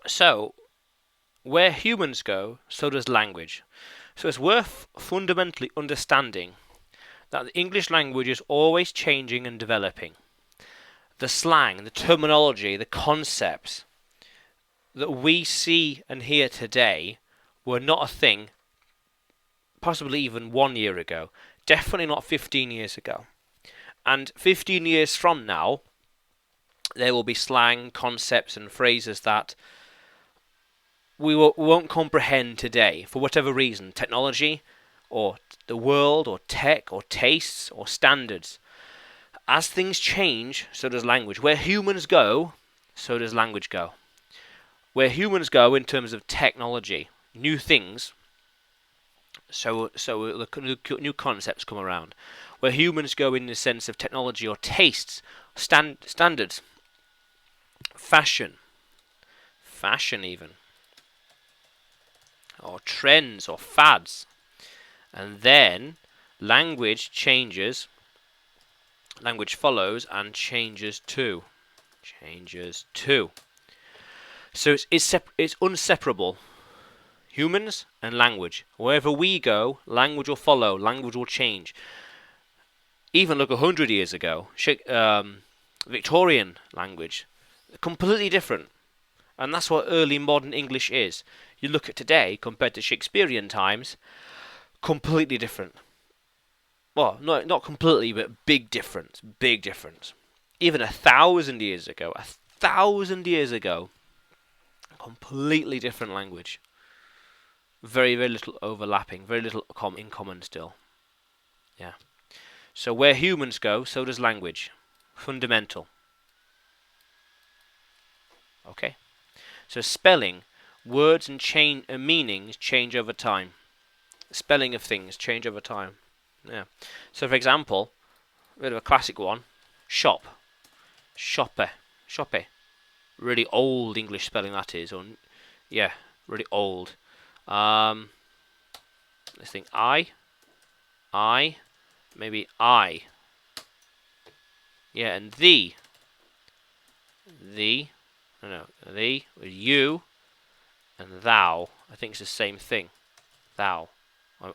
So, where humans go, so does language. So it's worth fundamentally understanding that the English language is always changing and developing. The slang, the terminology, the concepts that we see and hear today were not a thing possibly even 1 year ago. Definitely not 15 years ago. And 15 years from now, there will be slang, concepts, and phrases that we won't comprehend today for whatever reason. Technology, or the world, or tech, or tastes, or standards. As things change, so does language. Where humans go, so does language go. Where humans go in terms of technology, new things, so the new concepts come around. Where humans go in the sense of technology or tastes, standards, fashion even, or trends or fads. And then language changes, language follows and changes too. So it's inseparable. Humans and language. Wherever we go, language will follow, language will change. Even look 100 years ago, Victorian language, completely different. And that's what early modern English is. You look at today compared to Shakespearean times, completely different. Well, not completely, but big difference. Even 1,000 years ago, completely different language. Very, very little overlapping, very little in common still. Yeah. So where humans go, so does language. Fundamental. Okay. So spelling, words and meanings change over time. Spelling of things change over time. Yeah. So for example, a bit of a classic one, shop, shoppe. Really old English spelling that is, or yeah, really old. Let's think maybe I. Yeah, and the, you, and thou. I think it's the same thing. Thou.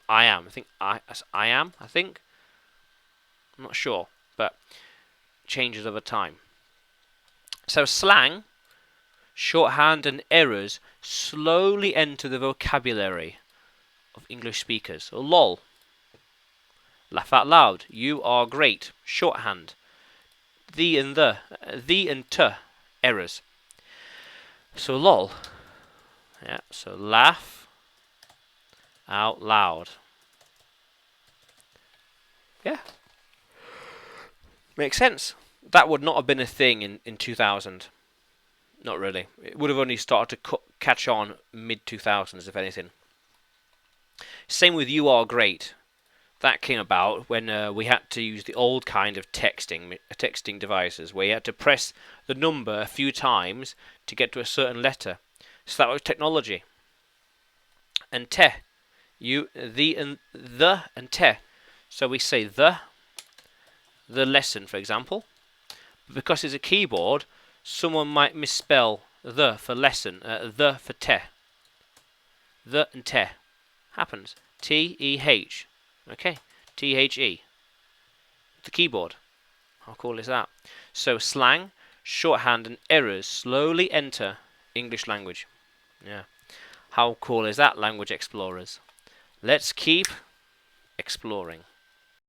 I am. I am. I think. I'm not sure, but changes over time. So slang, shorthand, and errors slowly enter the vocabulary of English speakers. So, lol. Laugh out loud. You are great. Shorthand. The and t, errors. So lol. Yeah, so laugh out loud. Yeah. Makes sense. That would not have been a thing in 2000. Not really. It would have only started to catch on mid-2000s, if anything. Same with you are great. That came about when we had to use the old kind of texting devices, where you had to press the number a few times to get to a certain letter. So that was technology. And te, the and te. So we say the lesson, for example. But because it's a keyboard, someone might misspell the for lesson, the for te. The and te happens. T-E-H. Okay, T-H-E. The keyboard. How cool is that? So slang, shorthand, and errors slowly enter English language. Yeah. How cool is that, language explorers? Let's keep exploring.